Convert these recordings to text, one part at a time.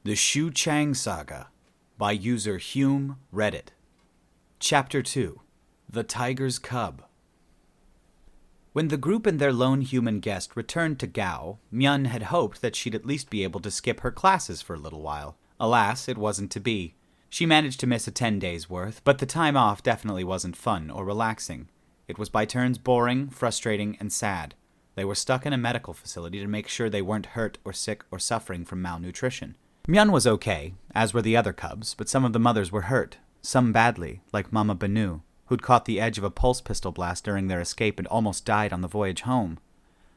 The Xiu Chang Saga by user Hume Reddit. Chapter 2. The Tiger's Cub. When the group and their lone human guest returned to Gao, Myun had hoped that she'd at least be able to skip her classes for a little while. Alas, it wasn't to be. She managed to miss a 10 days' worth, but the time off definitely wasn't fun or relaxing. It was by turns boring, frustrating, and sad. They were stuck in a medical facility to make sure they weren't hurt or sick or suffering from malnutrition. Myun was okay, as were the other cubs, but some of the mothers were hurt, some badly, like Mama Banu, who'd caught the edge of a pulse pistol blast during their escape and almost died on the voyage home.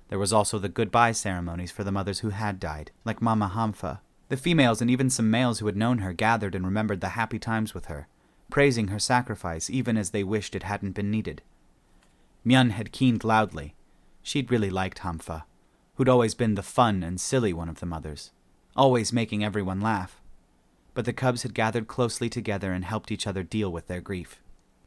There was also the goodbye ceremonies for the mothers who had died, like Mama Hamfa. The females and even some males who had known her gathered and remembered the happy times with her, praising her sacrifice even as they wished it hadn't been needed. Myun had keened loudly. She'd really liked Hamfa, who'd always been the fun and silly one of the mothers, always making everyone laugh. But the cubs had gathered closely together and helped each other deal with their grief.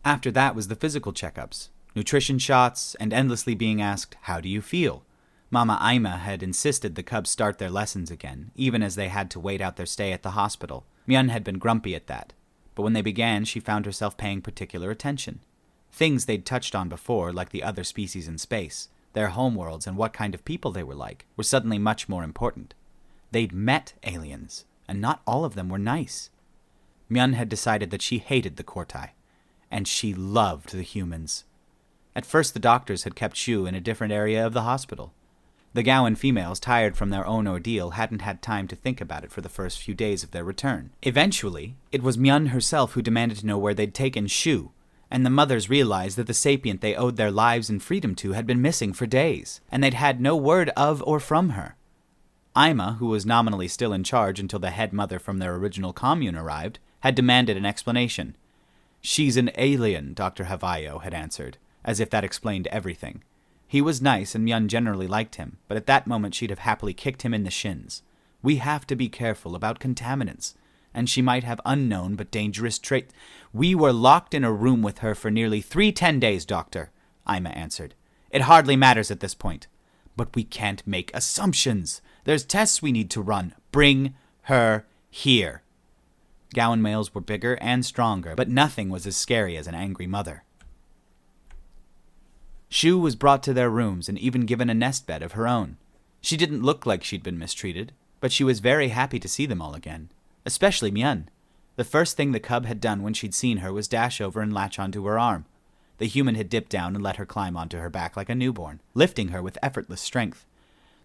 After that was the physical checkups, nutrition shots, and endlessly being asked, "How do you feel?" Mama Aima had insisted the cubs start their lessons again, even as they had to wait out their stay at the hospital. Myun had been grumpy at that, but when they began, she found herself paying particular attention. Things they'd touched on before, like the other species in space, their homeworlds, and what kind of people they were like, were suddenly much more important. They'd met aliens, and not all of them were nice. Myun had decided that she hated the Kortai, and she loved the humans. At first the doctors had kept Xiu in a different area of the hospital. The Gaoian females, tired from their own ordeal, hadn't had time to think about it for the first few days of their return. Eventually, it was Myun herself who demanded to know where they'd taken Xiu, and the mothers realized that the sapient they owed their lives and freedom to had been missing for days, and they'd had no word of or from her. Aima, who was nominally still in charge until the head mother from their original commune arrived, had demanded an explanation. "She's an alien," Dr. Havayo had answered, as if that explained everything. He was nice and Myun generally liked him, but at that moment she'd have happily kicked him in the shins. "We have to be careful about contaminants, and she might have unknown but dangerous traits." "We were locked in a room with her for nearly 10 days, Doctor," Aima answered. "It hardly matters at this point. But we can't make assumptions. There's tests we need to run. Bring her here." Gaoan males were bigger and stronger, but nothing was as scary as an angry mother. Xiu was brought to their rooms and even given a nest bed of her own. She didn't look like she'd been mistreated, but she was very happy to see them all again, especially Myun. The first thing the cub had done when she'd seen her was dash over and latch onto her arm. The human had dipped down and let her climb onto her back like a newborn, lifting her with effortless strength.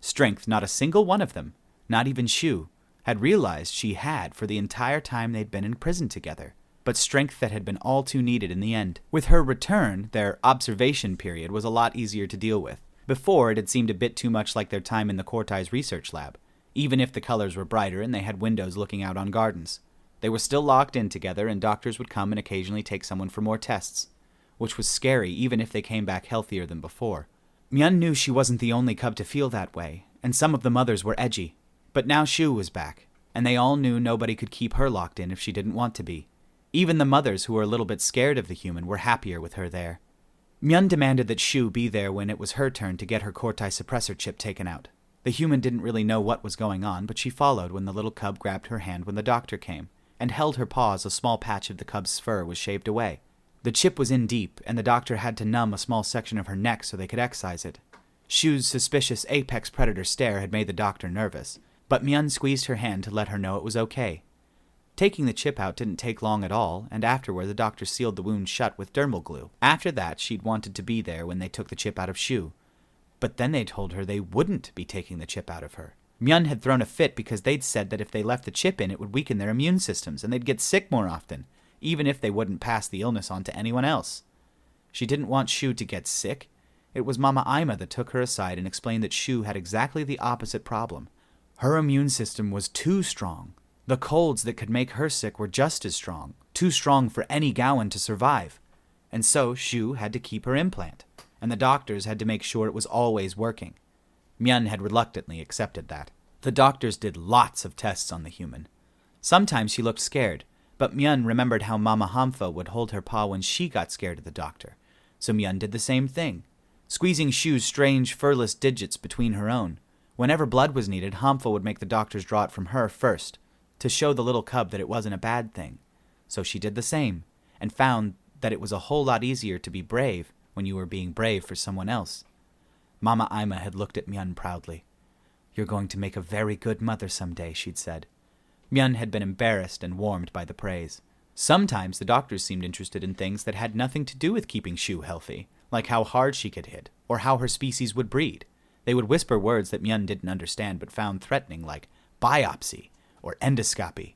Strength not a single one of them, not even Xiu, had realized she had for the entire time they'd been in prison together, but strength that had been all too needed in the end. With her return, their observation period was a lot easier to deal with. Before, it had seemed a bit too much like their time in the Kortai's research lab, even if the colors were brighter and they had windows looking out on gardens. They were still locked in together, and doctors would come and occasionally take someone for more tests, which was scary even if they came back healthier than before. Myun knew she wasn't the only cub to feel that way, and some of the mothers were edgy. But now Xiu was back, and they all knew nobody could keep her locked in if she didn't want to be. Even the mothers, who were a little bit scared of the human, were happier with her there. Myun demanded that Xiu be there when it was her turn to get her Kortai suppressor chip taken out. The human didn't really know what was going on, but she followed when the little cub grabbed her hand when the doctor came, and held her paw as a small patch of the cub's fur was shaved away. The chip was in deep, and the doctor had to numb a small section of her neck so they could excise it. Xiu's suspicious apex predator stare had made the doctor nervous, but Myun squeezed her hand to let her know it was okay. Taking the chip out didn't take long at all, and afterward the doctor sealed the wound shut with dermal glue. After that, she'd wanted to be there when they took the chip out of Xiu. But then they told her they wouldn't be taking the chip out of her. Myun had thrown a fit because they'd said that if they left the chip in, it would weaken their immune systems, and they'd get sick more often, even if they wouldn't pass the illness on to anyone else. She didn't want Xiu to get sick. It was Mama Aima that took her aside and explained that Xiu had exactly the opposite problem. Her immune system was too strong. The colds that could make her sick were just as strong, too strong for any Gaoan to survive. And so Xiu had to keep her implant, and the doctors had to make sure it was always working. Myun had reluctantly accepted that. The doctors did lots of tests on the human. Sometimes she looked scared, but Myun remembered how Mama Hamfa would hold her paw when she got scared of the doctor. So Myun did the same thing, squeezing Xiu's strange, furless digits between her own. Whenever blood was needed, Hamfa would make the doctors draw it from her first, to show the little cub that it wasn't a bad thing. So she did the same, and found that it was a whole lot easier to be brave when you were being brave for someone else. Mama Ima had looked at Myun proudly. "You're going to make a very good mother someday," she'd said. Myun had been embarrassed and warmed by the praise. Sometimes the doctors seemed interested in things that had nothing to do with keeping Xiu healthy, like how hard she could hit, or how her species would breed. They would whisper words that Myun didn't understand but found threatening, like biopsy or endoscopy.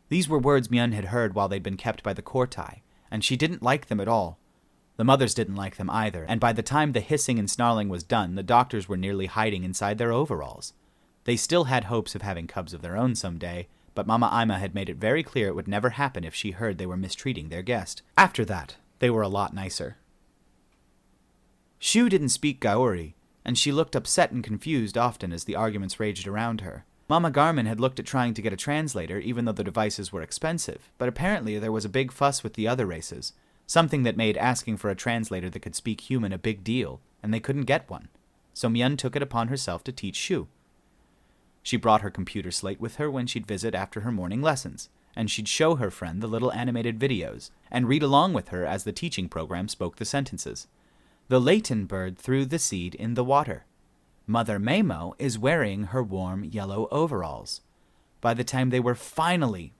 These were words Myun had heard while they'd been kept by the Kortai, and she didn't like them at all. The mothers didn't like them either, and by the time the hissing and snarling was done, the doctors were nearly hiding inside their overalls. They still had hopes of having cubs of their own someday, but Mama Ima had made it very clear it would never happen if she heard they were mistreating their guest. After that, they were a lot nicer. Xiu didn't speak Gaori, and she looked upset and confused often as the arguments raged around her. Mama Garmin had looked at trying to get a translator, even though the devices were expensive, but apparently there was a big fuss with the other races, something that made asking for a translator that could speak human a big deal, and they couldn't get one. So Myun took it upon herself to teach Xiu. She brought her computer slate with her when she'd visit after her morning lessons, and she'd show her friend the little animated videos, and read along with her as the teaching program spoke the sentences. The Leighton bird threw the seed in the water. Mother Mamo is wearing her warm yellow overalls. By the time they were finally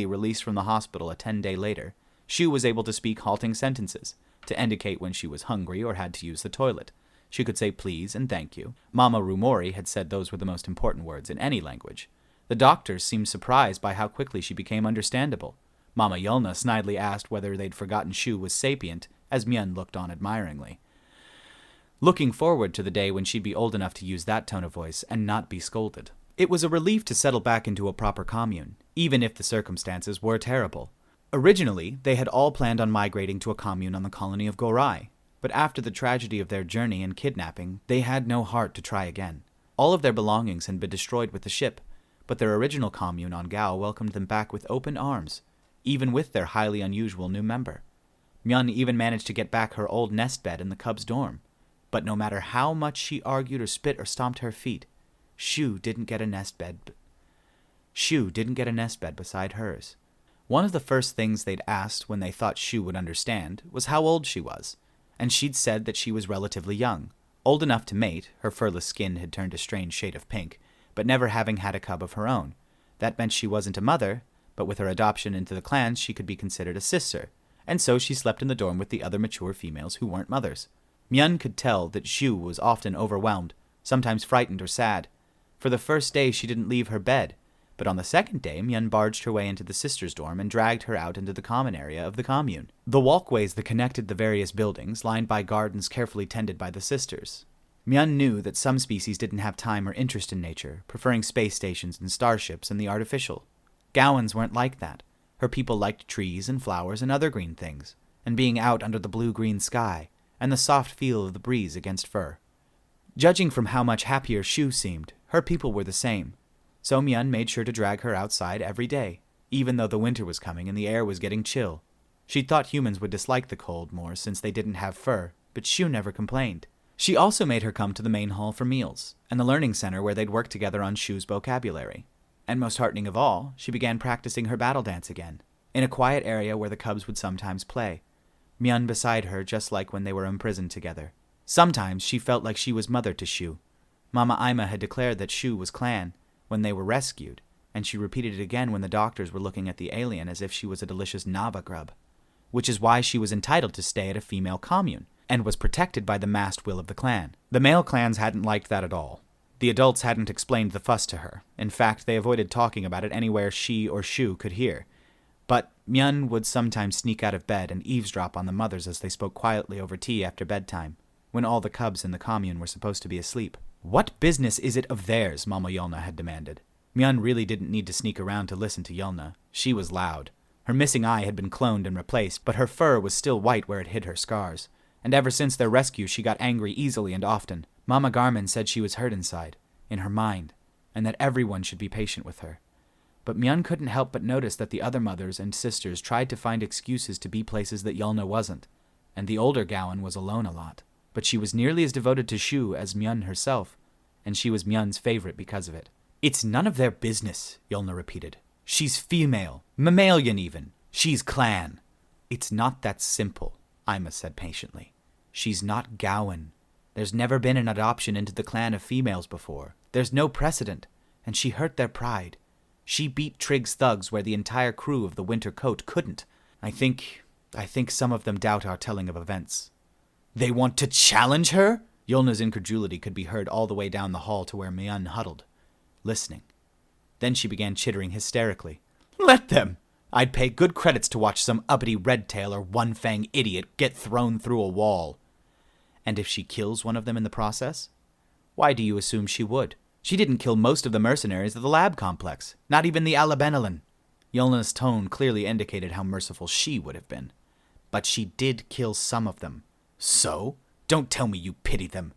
released from the hospital a 10-day later, Xiu was able to speak halting sentences, to indicate when she was hungry or had to use the toilet. She could say please and thank you. Mama Rumori had said those were the most important words in any language. The doctors seemed surprised by how quickly she became understandable. Mama Yolna snidely asked whether they'd forgotten Xiu was sapient, as Myun looked on admiringly, looking forward to the day when she'd be old enough to use that tone of voice and not be scolded. It was a relief to settle back into a proper commune, even if the circumstances were terrible. Originally, they had all planned on migrating to a commune on the colony of Gorai, but after the tragedy of their journey and kidnapping, they had no heart to try again. All of their belongings had been destroyed with the ship, but their original commune on Gao welcomed them back with open arms, even with their highly unusual new member. Myun even managed to get back her old nest bed in the cub's dorm, but no matter how much she argued or spit or stomped her feet, Xiu didn't get a nest bed beside hers. One of the first things they'd asked when they thought Xiu would understand was how old she was, and she'd said that she was relatively young, old enough to mate. Her furless skin had turned a strange shade of pink, but never having had a cub of her own. That meant she wasn't a mother, but with her adoption into the clans she could be considered a sister, and so she slept in the dorm with the other mature females who weren't mothers. Myun could tell that Xiu was often overwhelmed, sometimes frightened or sad. For the first day she didn't leave her bed, but on the second day Myun barged her way into the sisters' dorm and dragged her out into the common area of the commune. The walkways that connected the various buildings, lined by gardens carefully tended by the sisters. Myun knew that some species didn't have time or interest in nature, preferring space stations and starships and the artificial. Gaoians weren't like that. Her people liked trees and flowers and other green things, and being out under the blue-green sky, and the soft feel of the breeze against fur. Judging from how much happier Xiu seemed, her people were the same. So Myun made sure to drag her outside every day, even though the winter was coming and the air was getting chill. She'd thought humans would dislike the cold more since they didn't have fur, but Xiu never complained. She also made her come to the main hall for meals, and the learning center where they'd work together on Xiu's vocabulary. And most heartening of all, she began practicing her battle dance again, in a quiet area where the cubs would sometimes play. Myun beside her just like when they were imprisoned together. Sometimes she felt like she was mother to Xiu. Mama Ima had declared that Xiu was clan when they were rescued, and she repeated it again when the doctors were looking at the alien as if she was a delicious Nava grub, which is why she was entitled to stay at a female commune, and was protected by the masked will of the clan. The male clans hadn't liked that at all. The adults hadn't explained the fuss to her. In fact, they avoided talking about it anywhere she or Xiu could hear. But Myun would sometimes sneak out of bed and eavesdrop on the mothers as they spoke quietly over tea after bedtime, when all the cubs in the commune were supposed to be asleep. What business is it of theirs? Mama Yolna had demanded. Myun really didn't need to sneak around to listen to Yolna. She was loud. Her missing eye had been cloned and replaced, but her fur was still white where it hid her scars. And ever since their rescue she got angry easily and often. Mama Garmin said she was hurt inside, in her mind, and that everyone should be patient with her. But Myun couldn't help but notice that the other mothers and sisters tried to find excuses to be places that Yolna wasn't, and the older Gaoian was alone a lot. But she was nearly as devoted to Xiu as Myun herself, and she was Myun's favorite because of it. "It's none of their business," Yolna repeated. She's female, mammalian even. She's clan. It's not that simple, Ima said patiently. She's not Gaoian. There's never been an adoption into the clan of females before. There's no precedent, and she hurt their pride. She beat Trigg's thugs where the entire crew of the Winter Coat couldn't. I think some of them doubt our telling of events. They want to challenge her? Yolna's incredulity could be heard all the way down the hall to where Myeon huddled, listening. Then she began chittering hysterically. Let them! I'd pay good credits to watch some uppity red-tail or one-fang idiot get thrown through a wall. And if she kills one of them in the process? Why do you assume she would? She didn't kill most of the mercenaries of the lab complex, not even the Alabenelin. Yolna's tone clearly indicated how merciful she would have been. But she did kill some of them. So? Don't tell me you pity them.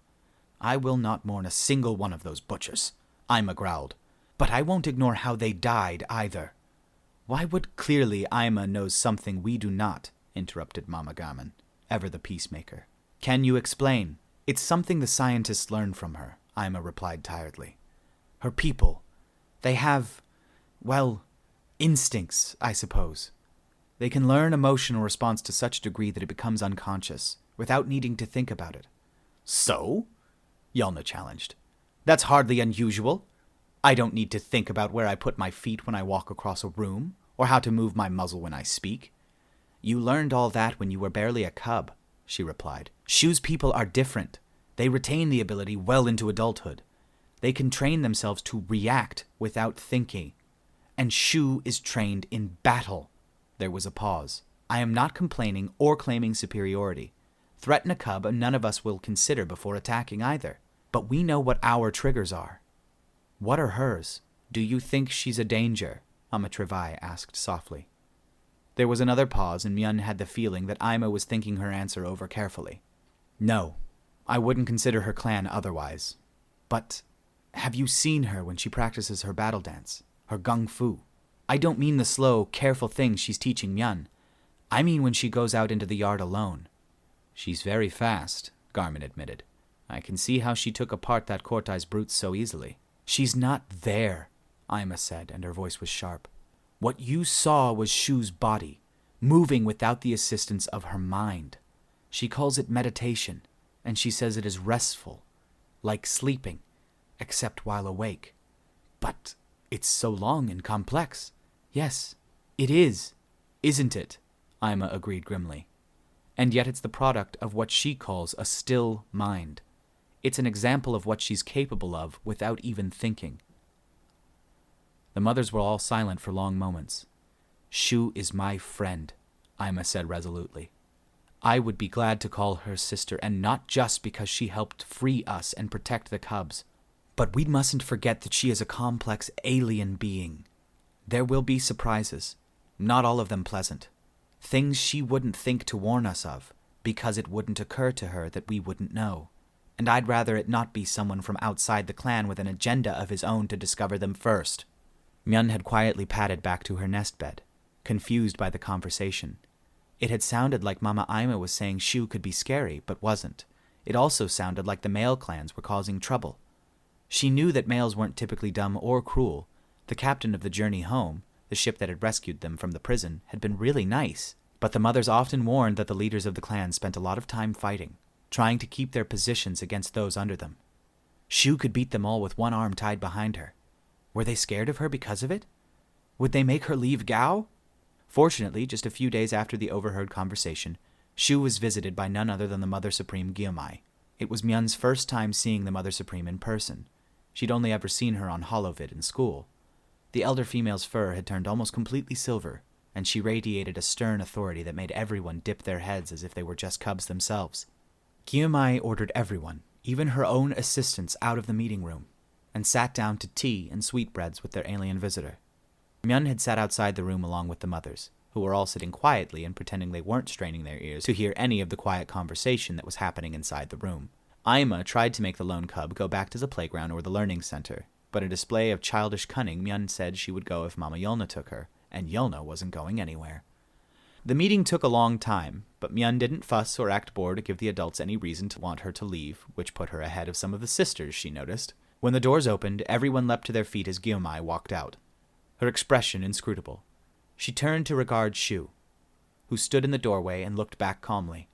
I will not mourn a single one of those butchers, Ima growled. But I won't ignore how they died either. Why would clearly Ima knows something we do not, interrupted Mama Gammon, ever the peacemaker. Can you explain? It's something the scientists learned from her, Ima replied tiredly. Her people, they have, well, instincts, I suppose. They can learn emotional response to such a degree that it becomes unconscious, without needing to think about it. So? Yolna challenged. That's hardly unusual. I don't need to think about where I put my feet when I walk across a room, or how to move my muzzle when I speak. You learned all that when you were barely a cub, she replied. Xiu's people are different. They retain the ability well into adulthood. They can train themselves to react without thinking. And Xiu is trained in battle. There was a pause. I am not complaining or claiming superiority. Threaten a cub and none of us will consider before attacking either. But we know what our triggers are. What are hers? Do you think she's a danger? Amatrivai asked softly. There was another pause, and Myeon had the feeling that Ima was thinking her answer over carefully. No, I wouldn't consider her clan otherwise. But have you seen her when she practices her battle dance, her gung fu? I don't mean the slow, careful things she's teaching Myeon. I mean when she goes out into the yard alone. She's very fast, Garmin admitted. I can see how she took apart that Kortai's brutes so easily. She's not there, Ima said, and her voice was sharp. What you saw was Xiu's body, moving without the assistance of her mind. She calls it meditation, and she says it is restful, like sleeping, except while awake. But it's so long and complex. Yes, it is, isn't it? Ima agreed grimly. And yet it's the product of what she calls a still mind. It's an example of what she's capable of without even thinking. The mothers were all silent for long moments. Xiu is my friend, Ima said resolutely. I would be glad to call her sister, and not just because she helped free us and protect the cubs. But we mustn't forget that she is a complex alien being. There will be surprises, not all of them pleasant. Things she wouldn't think to warn us of, because it wouldn't occur to her that we wouldn't know. And I'd rather it not be someone from outside the clan with an agenda of his own to discover them first. Myeon had quietly padded back to her nest bed, confused by the conversation. It had sounded like Mama Ima was saying Xiu could be scary, but wasn't. It also sounded like the male clans were causing trouble. She knew that males weren't typically dumb or cruel. The captain of the journey home, the ship that had rescued them from the prison, had been really nice. But the mothers often warned that the leaders of the clan spent a lot of time fighting, trying to keep their positions against those under them. Xiu could beat them all with one arm tied behind her. Were they scared of her because of it? Would they make her leave Gao? Fortunately, just a few days after the overheard conversation, Xiu was visited by none other than the Mother Supreme Gyomai. It was Myeon's first time seeing the Mother Supreme in person. She'd only ever seen her on holovid in school. The elder female's fur had turned almost completely silver, and she radiated a stern authority that made everyone dip their heads as if they were just cubs themselves. Gyomai ordered everyone, even her own assistants, out of the meeting room, and sat down to tea and sweetbreads with their alien visitor. Myeon had sat outside the room along with the mothers, who were all sitting quietly and pretending they weren't straining their ears to hear any of the quiet conversation that was happening inside the room. Ima tried to make the lone cub go back to the playground or the learning center, but a display of childish cunning, Myeon said she would go if Mama Yolna took her, and Yolna wasn't going anywhere. The meeting took a long time, but Myeon didn't fuss or act bored to give the adults any reason to want her to leave, which put her ahead of some of the sisters, she noticed. When the doors opened, everyone leapt to their feet as Gyomai walked out. her expression inscrutable. She turned to regard Xiu, who stood in the doorway and looked back calmly,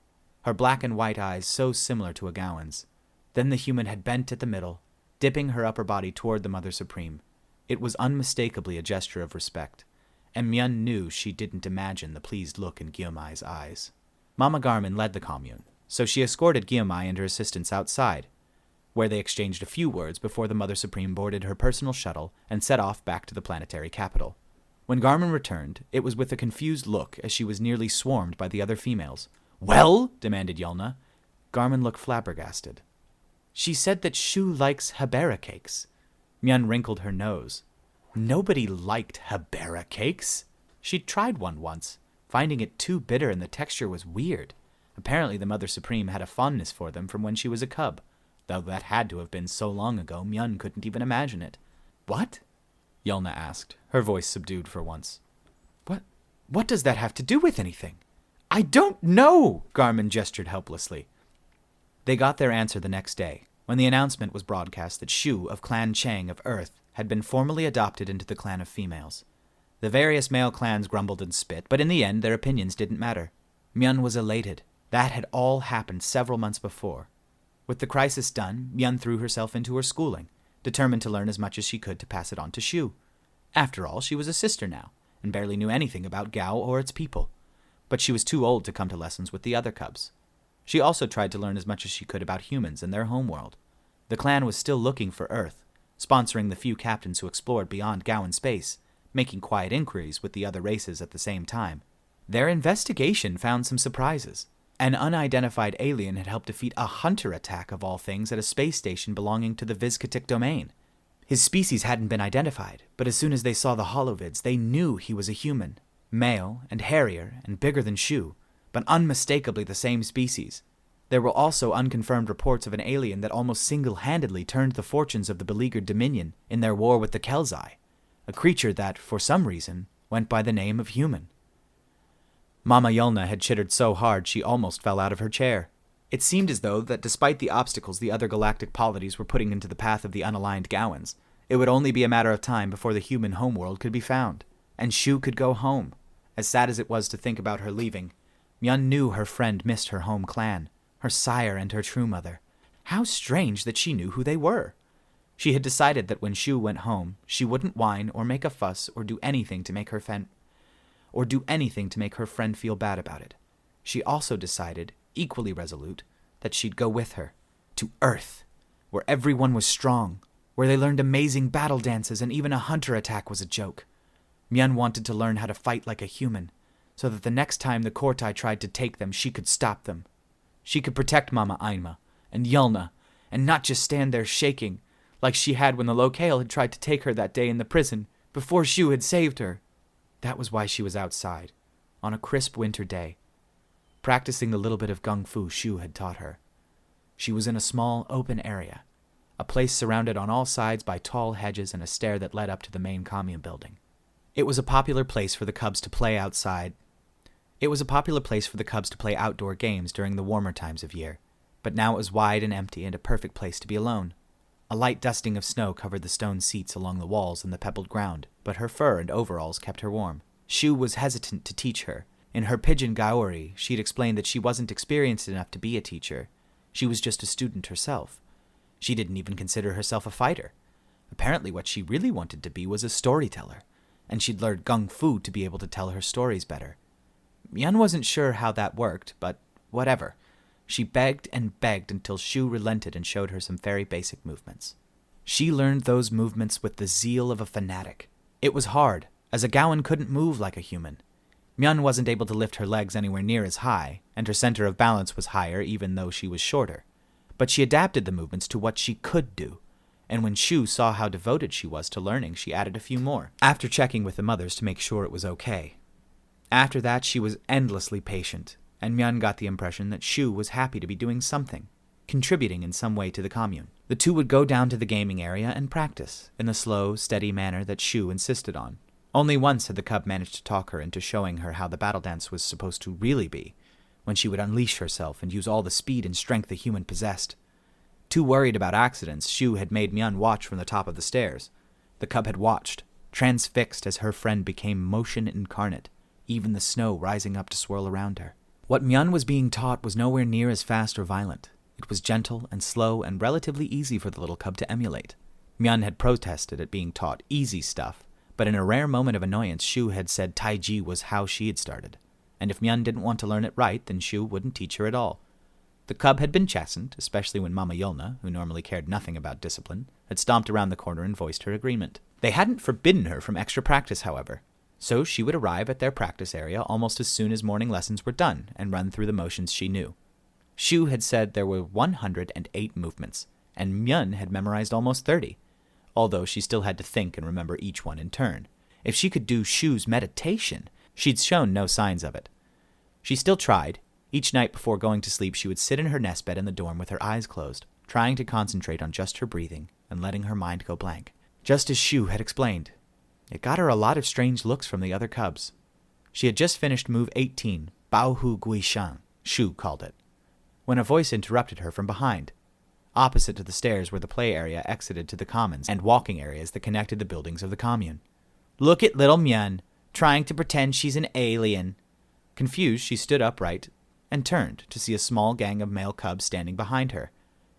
her black and white eyes so similar to a Gaoan's. Then the human had bent at the middle, dipping her upper body toward the Mother Supreme. It was unmistakably a gesture of respect, and Myeon knew she didn't imagine the pleased look in Gyomai's eyes. Mama Garmin led the commune, so she escorted Gyomai and her assistants outside, where they exchanged a few words before the Mother Supreme boarded her personal shuttle and set off back to the planetary capital. When Garmin returned, it was with a confused look as she was nearly swarmed by the other females. "Well?" demanded Yulna. Garmin looked flabbergasted. "She said that Xiu likes habera cakes." Myeon wrinkled her nose. Nobody liked habera cakes. She'd tried one once, finding it too bitter and the texture was weird. Apparently the Mother Supreme had a fondness for them from when she was a cub, though that had to have been so long ago Myeon couldn't even imagine it. "What?" Yulna asked, her voice subdued for once. What does that have to do with anything?" "I don't know!" Garmin gestured helplessly. They got their answer the next day, when the announcement was broadcast that Xiu of Clan Chang of Earth had been formally adopted into the clan of females. The various male clans grumbled and spit, but in the end their opinions didn't matter. Myeon was elated. That had all happened several months before. With the crisis done, Myeon threw herself into her schooling, determined to learn as much as she could to pass it on to Xiu. After all, she was a sister now, and barely knew anything about Gao or its people. But she was too old to come to lessons with the other cubs. She also tried to learn as much as she could about humans and their homeworld. The clan was still looking for Earth, sponsoring the few captains who explored beyond Gaoan space, making quiet inquiries with the other races at the same time. Their investigation found some surprises. An unidentified alien had helped defeat a hunter attack of all things at a space station belonging to the Vizcatic domain. His species hadn't been identified, but as soon as they saw the holovids, they knew he was a human, male and hairier and bigger than Xiu, but unmistakably the same species. There were also unconfirmed reports of an alien that almost single-handedly turned the fortunes of the beleaguered Dominion in their war with the Kelzai, a creature that, for some reason, went by the name of human. Mama Yulna had chittered so hard she almost fell out of her chair. It seemed as though that despite the obstacles the other galactic polities were putting into the path of the unaligned Gaoans, it would only be a matter of time before the human homeworld could be found, and Xiu could go home. As sad as it was to think about her leaving, Myeon knew her friend missed her home clan, her sire and her true mother. How strange that she knew who they were. She had decided that when Xiu went home, she wouldn't whine or make a fuss or do anything to make her friend feel bad about it. She also decided, equally resolute, that she'd go with her, to Earth, where everyone was strong, where they learned amazing battle dances and even a hunter attack was a joke. Myeon wanted to learn how to fight like a human, so that the next time the Kortai tried to take them, she could stop them. She could protect Mama Ainma and Yulna, and not just stand there shaking, like she had when the locale had tried to take her that day in the prison, before Xiu had saved her. That was why she was outside, on a crisp winter day, practicing the little bit of gung fu Xiu had taught her. She was in a small, open area, a place surrounded on all sides by tall hedges and a stair that led up to the main commune building. It was a popular place for the cubs to play outside. It was a popular place for the cubs to play outdoor games during the warmer times of year, but now it was wide and empty and a perfect place to be alone. A light dusting of snow covered the stone seats along the walls and the pebbled ground, but her fur and overalls kept her warm. Xiu was hesitant to teach her. In her pidgin Gaori, she'd explained that she wasn't experienced enough to be a teacher. She was just a student herself. She didn't even consider herself a fighter. Apparently what she really wanted to be was a storyteller, and she'd learned gung fu to be able to tell her stories better. Myeon wasn't sure how that worked, but whatever. She begged and begged until Xiu relented and showed her some very basic movements. She learned those movements with the zeal of a fanatic. It was hard, as a Gaoan couldn't move like a human. Myeon wasn't able to lift her legs anywhere near as high, and her center of balance was higher even though she was shorter. But she adapted the movements to what she could do, and when Xiu saw how devoted she was to learning, she added a few more, after checking with the mothers to make sure it was okay. After that, she was endlessly patient, and Myeon got the impression that Xiu was happy to be doing something, contributing in some way to the commune. The two would go down to the gaming area and practice, in the slow, steady manner that Xiu insisted on. Only once had the cub managed to talk her into showing her how the battle dance was supposed to really be, when she would unleash herself and use all the speed and strength the human possessed. Too worried about accidents, Xiu had made Myeon watch from the top of the stairs. The cub had watched, transfixed as her friend became motion incarnate, even the snow rising up to swirl around her. What Myeon was being taught was nowhere near as fast or violent. It was gentle and slow and relatively easy for the little cub to emulate. Myeon had protested at being taught easy stuff, but in a rare moment of annoyance, Xiu had said Taiji was how she had started. And if Myeon didn't want to learn it right, then Xiu wouldn't teach her at all. The cub had been chastened, especially when Mama Yolna, who normally cared nothing about discipline, had stomped around the corner and voiced her agreement. They hadn't forbidden her from extra practice, however, so she would arrive at their practice area almost as soon as morning lessons were done and run through the motions she knew. Xiu had said there were 108 movements, and Myeon had memorized almost 30, although she still had to think and remember each one in turn. If she could do Xiu's meditation, she'd shown no signs of it. She still tried. Each night before going to sleep, she would sit in her nest bed in the dorm with her eyes closed, trying to concentrate on just her breathing and letting her mind go blank. Just as Xiu had explained, it got her a lot of strange looks from the other cubs. She had just finished move 18, Bao Hu Gui Shang, Xiu called it, when a voice interrupted her from behind, opposite to the stairs where the play area exited to the commons and walking areas that connected the buildings of the commune. "Look at little Myeon, trying to pretend she's an alien." Confused, she stood upright and turned to see a small gang of male cubs standing behind her.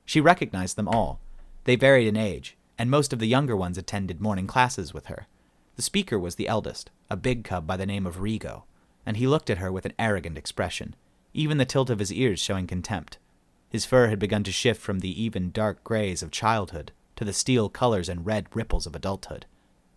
She recognized them all. They varied in age, and most of the younger ones attended morning classes with her. The speaker was the eldest, a big cub by the name of Rigo, and he looked at her with an arrogant expression, even the tilt of his ears showing contempt. His fur had begun to shift from the even dark grays of childhood to the steel colors and red ripples of adulthood.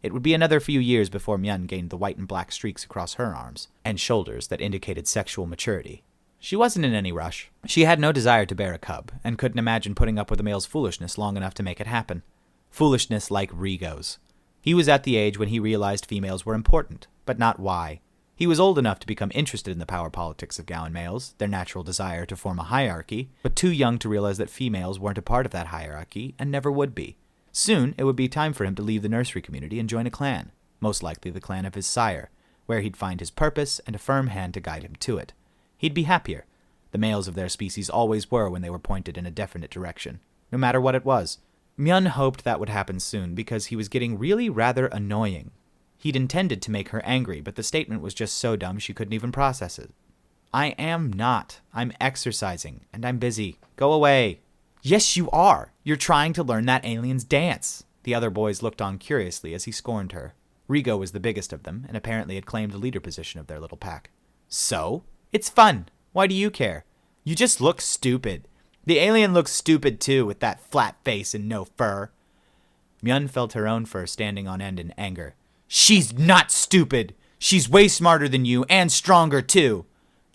It would be another few years before Myeon gained the white and black streaks across her arms and shoulders that indicated sexual maturity. She wasn't in any rush. She had no desire to bear a cub, and couldn't imagine putting up with a male's foolishness long enough to make it happen. Foolishness like Rigo's. He was at the age when he realized females were important, but not why. He was old enough to become interested in the power politics of Gaoan males, their natural desire to form a hierarchy, but too young to realize that females weren't a part of that hierarchy and never would be. Soon, it would be time for him to leave the nursery community and join a clan, most likely the clan of his sire, where he'd find his purpose and a firm hand to guide him to it. He'd be happier. The males of their species always were when they were pointed in a definite direction, no matter what it was. Myeon hoped that would happen soon because he was getting really rather annoying. He'd intended to make her angry, but the statement was just so dumb she couldn't even process it. "I am not. I'm exercising, and I'm busy. Go away." "Yes, you are. You're trying to learn that alien's dance." The other boys looked on curiously as he scorned her. Rigo was the biggest of them, and apparently had claimed the leader position of their little pack. "So? It's fun. Why do you care? You just look stupid. The alien looks stupid too, with that flat face and no fur." Myeon felt her own fur standing on end in anger. "She's not stupid. She's way smarter than you and stronger too."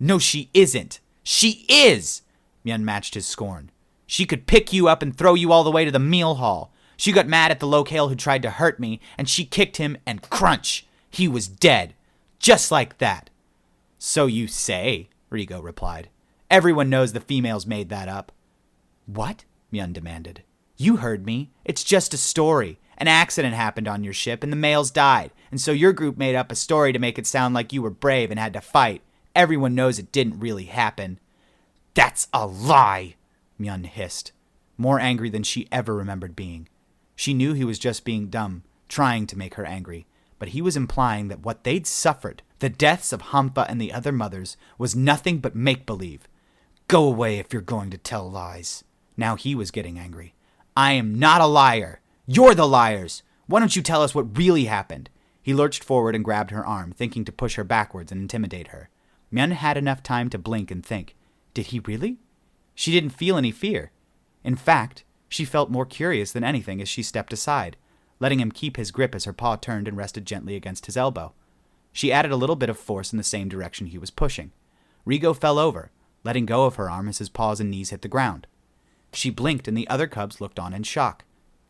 "No, she isn't. She is!" Myeon matched his scorn. "She could pick you up and throw you all the way to the meal hall. She got mad at the locale who tried to hurt me, and she kicked him, and crunch! He was dead. Just like that." "So you say," Rigo replied. "Everyone knows the females made that up." "What?" Myeon demanded. "You heard me. It's just a story. An accident happened on your ship, and the males died, and so your group made up a story to make it sound like you were brave and had to fight. Everyone knows it didn't really happen." "That's a lie," Myeon hissed, more angry than she ever remembered being. She knew he was just being dumb, trying to make her angry, but he was implying that what they'd suffered, the deaths of Hampa and the other mothers, was nothing but make-believe. "Go away if you're going to tell lies." Now he was getting angry. "I am not a liar. You're the liars. Why don't you tell us what really happened?" He lurched forward and grabbed her arm, thinking to push her backwards and intimidate her. Myeon had enough time to blink and think, did he really? She didn't feel any fear. In fact, she felt more curious than anything as she stepped aside, letting him keep his grip as her paw turned and rested gently against his elbow. She added a little bit of force in the same direction he was pushing. Rigo fell over, letting go of her arm as his paws and knees hit the ground. She blinked and the other cubs looked on in shock.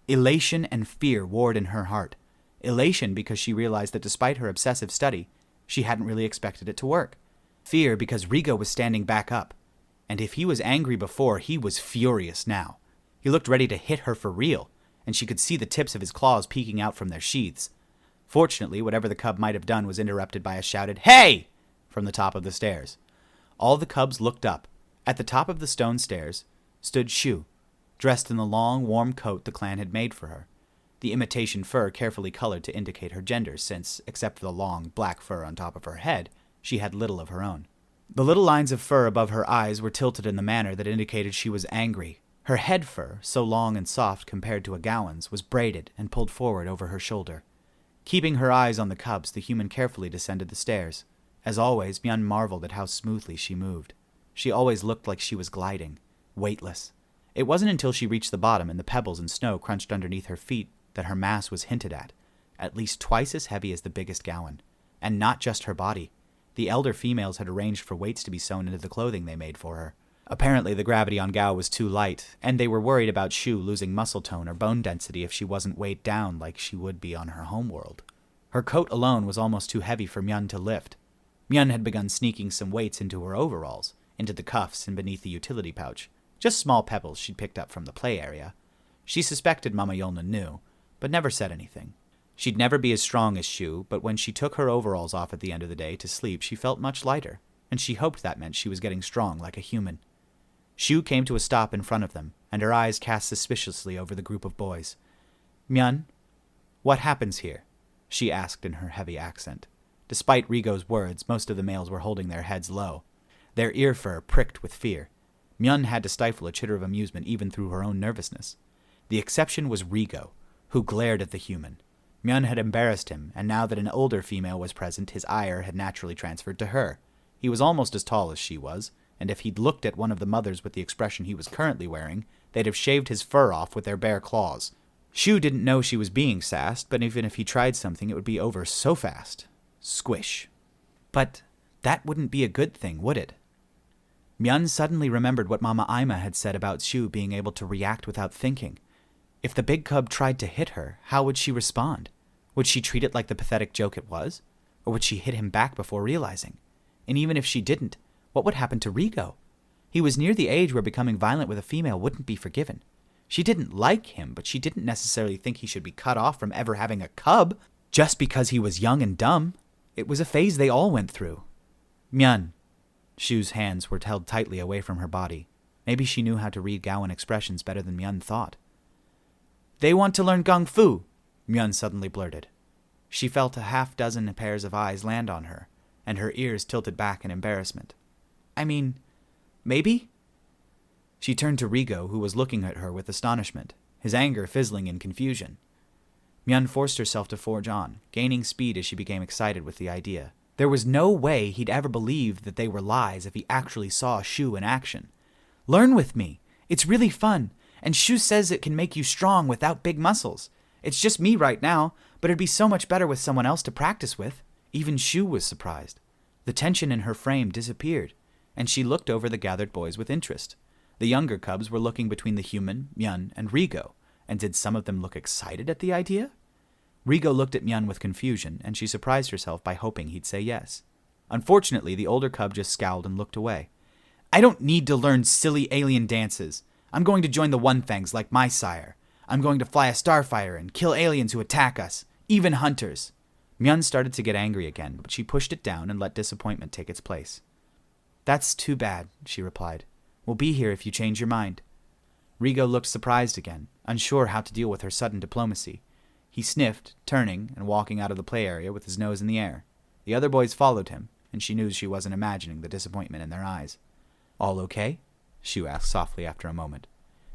Elation and fear warred in her heart. Elation because she realized that despite her obsessive study, she hadn't really expected it to work. Fear because Rigo was standing back up. And if he was angry before, he was furious now. He looked ready to hit her for real, and she could see the tips of his claws peeking out from their sheaths. Fortunately, whatever the cub might have done was interrupted by a shouted, "Hey!" from the top of the stairs. All the cubs looked up. At the top of the stone stairs stood Xiu, dressed in the long, warm coat the clan had made for her. the imitation fur carefully colored to indicate her gender since, except for the long, black fur on top of her head, she had little of her own. The little lines of fur above her eyes were tilted in the manner that indicated she was angry. Her head fur, so long and soft compared to a Gaoian's, was braided and pulled forward over her shoulder. Keeping her eyes on the cubs, the human carefully descended the stairs. As always, Myeon marveled at how smoothly she moved. She always looked like she was gliding, weightless. It wasn't until she reached the bottom and the pebbles and snow crunched underneath her feet that her mass was hinted at least twice as heavy as the biggest Gaoian. And not just her body. The elder females had arranged for weights to be sewn into the clothing they made for her. Apparently the gravity on Gao was too light, and they were worried about Xiu losing muscle tone or bone density if she wasn't weighed down like she would be on her homeworld. Her coat alone was almost too heavy for Myeon to lift. Myeon had begun sneaking some weights into her overalls, into the cuffs and beneath the utility pouch, just small pebbles she'd picked up from the play area. She suspected Mama Yolna knew, but never said anything. She'd never be as strong as Xiu, but when she took her overalls off at the end of the day to sleep, she felt much lighter, and she hoped that meant she was getting strong like a human. Xiu came to a stop in front of them, and her eyes cast suspiciously over the group of boys. "Myeon, what happens here?" she asked in her heavy accent. Despite Rigo's words, most of the males were holding their heads low. Their ear fur pricked with fear. Myeon had to stifle a chitter of amusement even through her own nervousness. The exception was Rigo, who glared at the human. Myeon had embarrassed him, and now that an older female was present, his ire had naturally transferred to her. He was almost as tall as she was, and if he'd looked at one of the mothers with the expression he was currently wearing, they'd have shaved his fur off with their bare claws. Xiu didn't know she was being sassed, but even if he tried something, it would be over so fast. Squish. But that wouldn't be a good thing, would it? Myeon suddenly remembered what Mama Ima had said about Xiu being able to react without thinking. If the big cub tried to hit her, how would she respond? Would she treat it like the pathetic joke it was? Or would she hit him back before realizing? And even if she didn't, what would happen to Rigo? He was near the age where becoming violent with a female wouldn't be forgiven. She didn't like him, but she didn't necessarily think he should be cut off from ever having a cub just because he was young and dumb. It was a phase they all went through. Myeon. Xiu's hands were held tightly away from her body. Maybe she knew how to read Gaoan expressions better than Myeon thought. "They want to learn Kung Fu," Myeon suddenly blurted. She felt a half-dozen pairs of eyes land on her, and her ears tilted back in embarrassment. "I mean, maybe?" She turned to Rigo, who was looking at her with astonishment, his anger fizzling in confusion. Myeon forced herself to forge on, gaining speed as she became excited with the idea. There was no way he'd ever believe that they were lies if he actually saw Xiu in action. "Learn with me. It's really fun, and Xiu says it can make you strong without big muscles. It's just me right now, but it'd be so much better with someone else to practice with." Even Xiu was surprised. The tension in her frame disappeared, and she looked over the gathered boys with interest. The younger cubs were looking between the human, Myeon, and Rigo, and did some of them look excited at the idea? Rigo looked at Myeon with confusion, and she surprised herself by hoping he'd say yes. Unfortunately, the older cub just scowled and looked away. "I don't need to learn silly alien dances. I'm going to join the One-Fangs like my sire. I'm going to fly a starfire and kill aliens who attack us, even hunters." Myeon started to get angry again, but she pushed it down and let disappointment take its place. "That's too bad," she replied. "We'll be here if you change your mind." Rigo looked surprised again, unsure how to deal with her sudden diplomacy. He sniffed, turning and walking out of the play area with his nose in the air. The other boys followed him, and she knew she wasn't imagining the disappointment in their eyes. "All okay?" Xiu asked softly after a moment.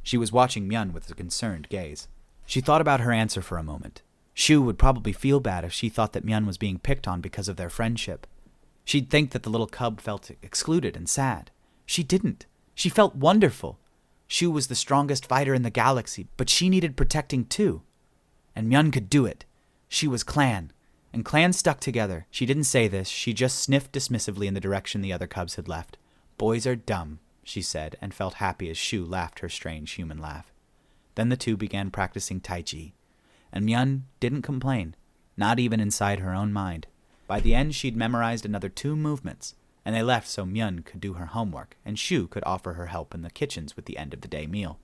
She was watching Myeon with a concerned gaze. She thought about her answer for a moment. Xiu would probably feel bad if she thought that Myeon was being picked on because of their friendship. She'd think that the little cub felt excluded and sad. She didn't. She felt wonderful. Xiu was the strongest fighter in the galaxy, but she needed protecting too. And Myeon could do it. She was clan, and clans stuck together. She didn't say this, she just sniffed dismissively in the direction the other cubs had left. "Boys are dumb," she said, and felt happy as Xiu laughed her strange human laugh. Then the two began practicing Tai Chi, and Myeon didn't complain, not even inside her own mind. By the end, she'd memorized another 2 movements, and they left so Myeon could do her homework, and Xiu could offer her help in the kitchens with the end-of-the-day meal.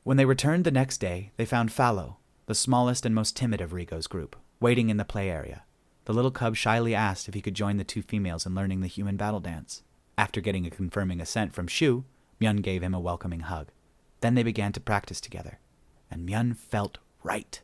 When they returned the next day, they found Fallow, the smallest and most timid of Rigo's group, waiting in the play area. The little cub shyly asked if he could join the 2 females in learning the human battle dance. After getting a confirming assent from Xiu, Myeon gave him a welcoming hug. Then they began to practice together, and Myeon felt right.